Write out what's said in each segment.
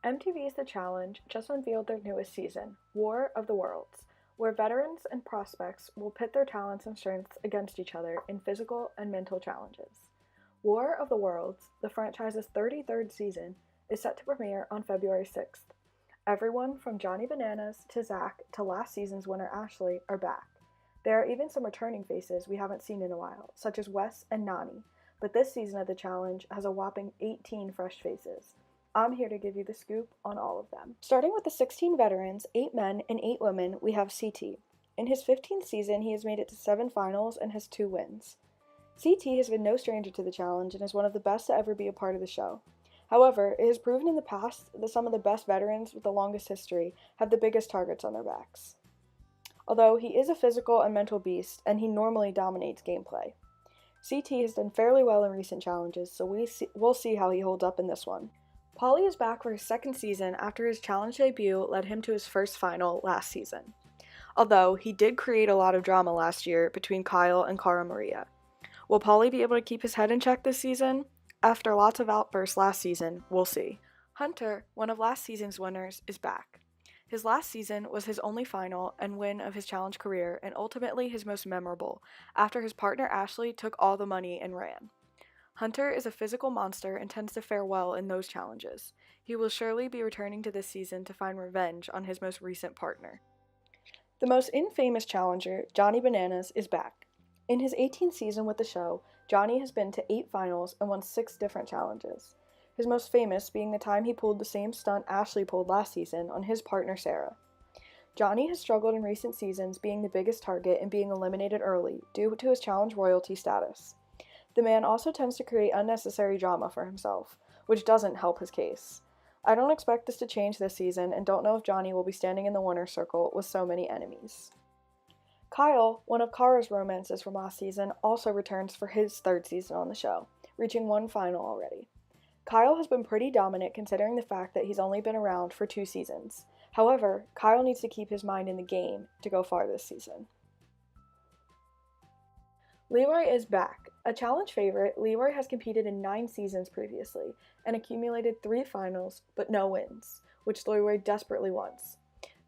MTV's The Challenge just unveiled their newest season, War of the Worlds, where veterans and prospects will pit their talents and strengths against each other in physical and mental challenges. War of the Worlds, the franchise's 33rd season, is set to premiere on February 6th. Everyone from Johnny Bananas to Zack to last season's winner Ashley are back. There are even some returning faces we haven't seen in a while, such as Wes and Nany, but this season of The Challenge has a whopping 18 fresh faces. I'm here to give you the scoop on all of them. Starting with the 16 veterans, 8 men and 8 women, we have CT. In his 15th season, he has made it to 7 finals and has 2 wins. CT has been no stranger to the challenge and is one of the best to ever be a part of the show. However, it has proven in the past that some of the best veterans with the longest history have the biggest targets on their backs. Although he is a physical and mental beast, and he normally dominates gameplay. CT has done fairly well in recent challenges, so we'll see how he holds up in this one. Paulie is back for his second season after his challenge debut led him to his first final last season. Although, he did create a lot of drama last year between Kyle and Cara Maria. Will Paulie be able to keep his head in check this season? After lots of outbursts last season, we'll see. Hunter, one of last season's winners, is back. His last season was his only final and win of his challenge career, and ultimately his most memorable, after his partner Ashley took all the money and ran. Hunter is a physical monster and tends to fare well in those challenges. He will surely be returning to this season to find revenge on his most recent partner. The most infamous challenger, Johnny Bananas, is back. In his 18th season with the show, Johnny has been to 8 finals and won 6 different challenges. His most famous being the time he pulled the same stunt Ashley pulled last season on his partner Sarah. Johnny has struggled in recent seasons, being the biggest target and being eliminated early due to his challenge royalty status. The man also tends to create unnecessary drama for himself, which doesn't help his case. I don't expect this to change this season and don't know if Johnny will be standing in the winner's circle with so many enemies. Kyle, one of Cara's romances from last season, also returns for his 3rd season on the show, reaching 1 final already. Kyle has been pretty dominant considering the fact that he's only been around for 2 seasons. However, Kyle needs to keep his mind in the game to go far this season. Leroy is back. A challenge favorite, Leroy has competed in 9 seasons previously and accumulated 3 finals, but no wins, which Leroy desperately wants.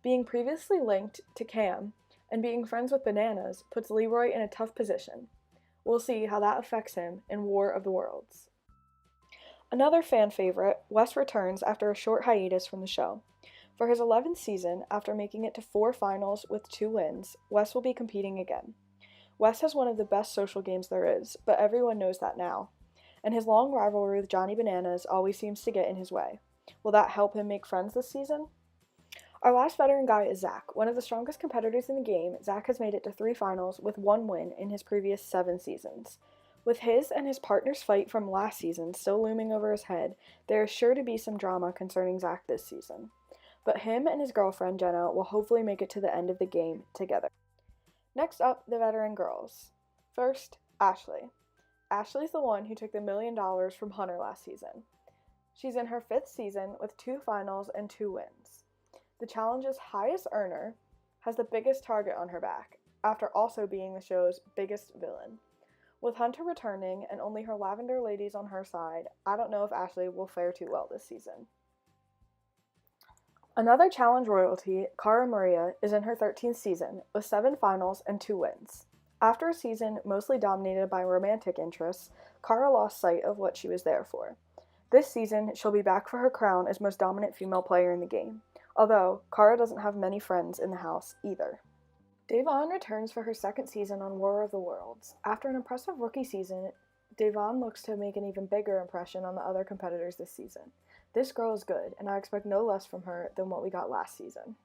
Being previously linked to Cam and being friends with Bananas puts Leroy in a tough position. We'll see how that affects him in War of the Worlds. Another fan favorite, Wes returns after a short hiatus from the show. For his 11th season, after making it to 4 finals with 2 wins, Wes will be competing again. Wes has one of the best social games there is, but everyone knows that now. And his long rivalry with Johnny Bananas always seems to get in his way. Will that help him make friends this season? Our last veteran guy is Zack. One of the strongest competitors in the game, Zack has made it to 3 finals with 1 win in his previous 7 seasons. With his and his partner's fight from last season still looming over his head, there is sure to be some drama concerning Zack this season. But him and his girlfriend Jenna will hopefully make it to the end of the game together. Next up, the veteran girls. First, Ashley. Ashley's the one who took the $1 million from Hunter last season. She's in her 5th season with 2 finals and 2 wins. The challenge's highest earner has the biggest target on her back, after also being the show's biggest villain. With Hunter returning and only her lavender ladies on her side, I don't know if Ashley will fare too well this season. Another challenge royalty, Cara Maria, is in her 13th season, with 7 finals and 2 wins. After a season mostly dominated by romantic interests, Cara lost sight of what she was there for. This season, she'll be back for her crown as most dominant female player in the game, although Cara doesn't have many friends in the house either. Dayvon returns for her 2nd season on War of the Worlds. After an impressive rookie season, Dayvon looks to make an even bigger impression on the other competitors this season. This girl is good, and I expect no less from her than what we got last season.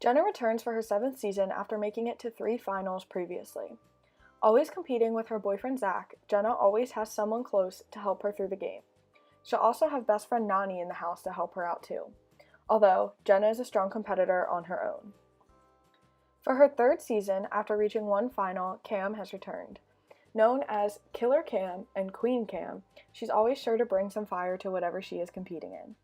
Jenna returns for her 7th season after making it to 3 finals previously. Always competing with her boyfriend Zack, Jenna always has someone close to help her through the game. She'll also have best friend Nany in the house to help her out too, although Jenna is a strong competitor on her own. For her 3rd season, after reaching 1 final, Cam has returned. Known as Killer Cam and Queen Cam, she's always sure to bring some fire to whatever she is competing in.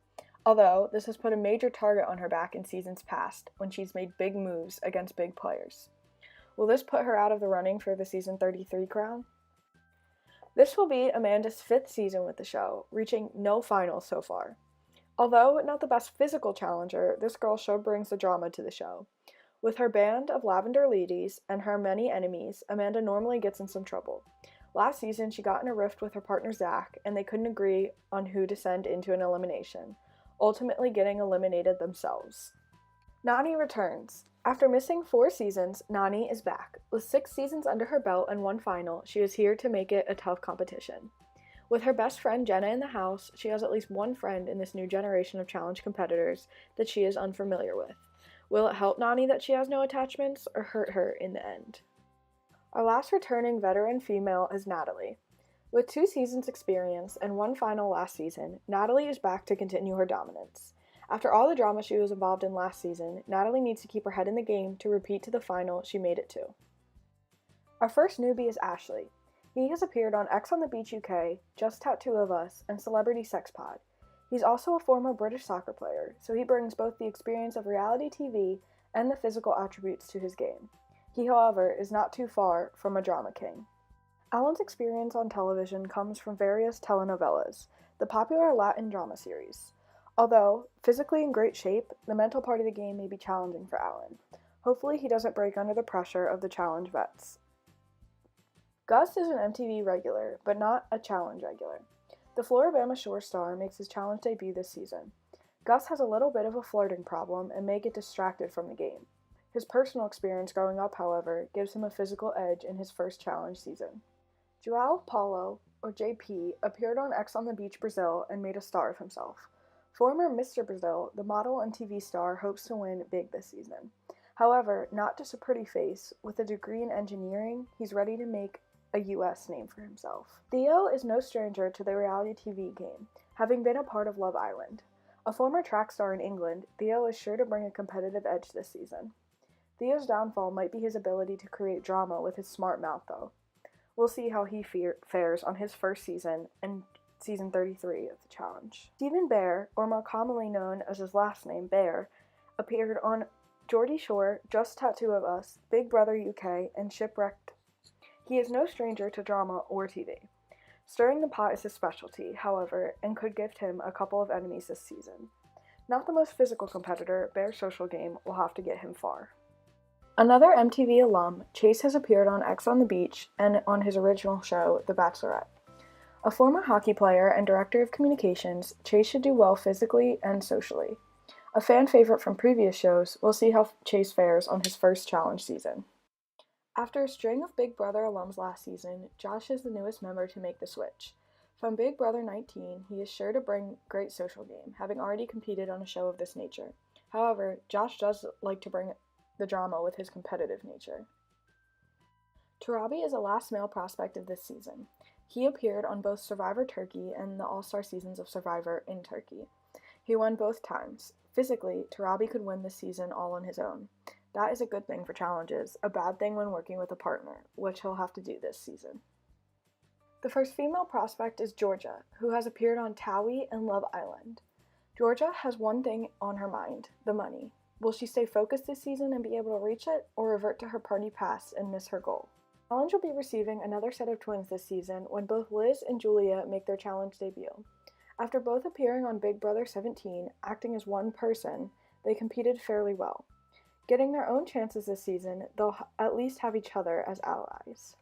Although, this has put a major target on her back in seasons past, when she's made big moves against big players. Will this put her out of the running for the season 33 crown? This will be Amanda's 5th season with the show, reaching no finals so far. Although not the best physical challenger, this girl sure brings the drama to the show. With her band of lavender ladies and her many enemies, Amanda normally gets in some trouble. Last season, she got in a rift with her partner Zack, and they couldn't agree on who to send into an elimination, ultimately getting eliminated themselves. Nany returns. After missing 4 seasons, Nany is back. With 6 seasons under her belt and 1 final, she is here to make it a tough competition. With her best friend Jenna in the house, she has at least one friend in this new generation of challenge competitors that she is unfamiliar with. Will it help Nany that she has no attachments, or hurt her in the end? Our last returning veteran female is Natalie. With 2 seasons experience and 1 final last season, Natalie is back to continue her dominance. After all the drama she was involved in last season, Natalie needs to keep her head in the game to repeat to the final she made it to. Our first newbie is Ashley. He has appeared on X on the Beach UK, Just Tattoo of Us, and Celebrity Sex Pod. He's also a former British soccer player, so he brings both the experience of reality TV and the physical attributes to his game. He, however, is not too far from a drama king. Alan's experience on television comes from various telenovelas, the popular Latin drama series. Although physically in great shape, the mental part of the game may be challenging for Alan. Hopefully he doesn't break under the pressure of the challenge vets. Gus is an MTV regular, but not a challenge regular. The Floribama Shore star makes his challenge debut this season. Gus has a little bit of a flirting problem and may get distracted from the game. His personal experience growing up, however, gives him a physical edge in his first challenge season. João Paulo, or JP, appeared on X on the Beach Brazil and made a star of himself. Former Mr. Brazil, the model and TV star, hopes to win big this season. However, not just a pretty face, with a degree in engineering, he's ready to make a US name for himself. Theo is no stranger to the reality TV game, having been a part of Love Island. A former track star in England, Theo is sure to bring a competitive edge this season. Theo's downfall might be his ability to create drama with his smart mouth, though. We'll see how he fares on his first season and season 33 of the challenge. Stephen Bear, or more commonly known as his last name, Bear, appeared on Geordie Shore, Just Tattoo of Us, Big Brother UK, and Shipwrecked. He is no stranger to drama or TV. Stirring the pot is his specialty, however, and could gift him a couple of enemies this season. Not the most physical competitor, Bear's social game will have to get him far. Another MTV alum, Chase has appeared on X on the Beach and on his original show, The Bachelorette. A former hockey player and director of communications, Chase should do well physically and socially. A fan favorite from previous shows, we'll see how Chase fares on his first challenge season. After a string of Big Brother alums last season, Josh is the newest member to make the switch. From Big Brother 19, he is sure to bring great social game, having already competed on a show of this nature. However, Josh does like to bring the drama with his competitive nature. Torabi is the last male prospect of this season. He appeared on both Survivor Turkey and the All-Star seasons of Survivor in Turkey. He won both times. Physically, Torabi could win this season all on his own. That is a good thing for challenges, a bad thing when working with a partner, which he'll have to do this season. The first female prospect is Georgia, who has appeared on Towie and Love Island. Georgia has one thing on her mind, the money. Will she stay focused this season and be able to reach it, or revert to her party past and miss her goal? Challenge will be receiving another set of twins this season when both Liz and Julia make their challenge debut. After both appearing on Big Brother 17, acting as one person, they competed fairly well. Getting their own chances this season, they'll at least have each other as allies.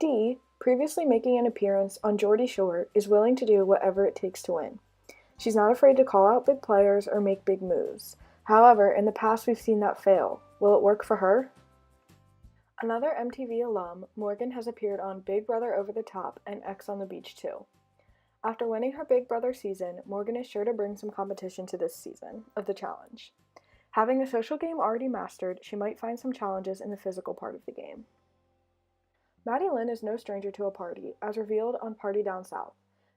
Dee, previously making an appearance on Geordie Shore, is willing to do whatever it takes to win. She's not afraid to call out big players or make big moves. However, in the past we've seen that fail. Will it work for her? Another MTV alum, Morgan has appeared on Big Brother Over the Top and X on the Beach too. After winning her Big Brother season, Morgan is sure to bring some competition to this season of the challenge. Having the social game already mastered, she might find some challenges in the physical part of the game. Madeleine is no stranger to a party, as revealed on Party Down South.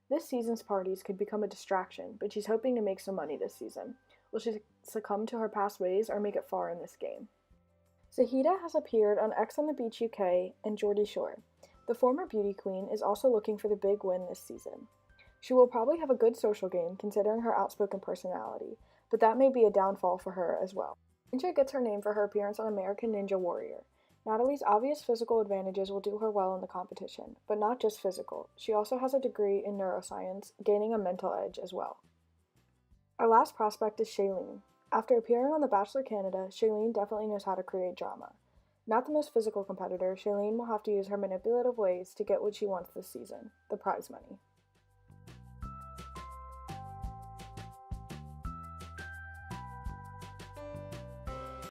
This season's parties could become a distraction, but she's hoping to make some money this season. Will she succumb to her past ways or make it far in this game? Zahida has appeared on X on the Beach UK and Geordie Shore. The former beauty queen is also looking for the big win this season. She will probably have a good social game considering her outspoken personality, but that may be a downfall for her as well. Ninja gets her name for her appearance on American Ninja Warrior. Natalie's obvious physical advantages will do her well in the competition, but not just physical. She also has a degree in neuroscience, gaining a mental edge as well. Our last prospect is Shailene. After appearing on The Bachelor Canada, Shailene definitely knows how to create drama. Not the most physical competitor, Shailene will have to use her manipulative ways to get what she wants this season, the prize money.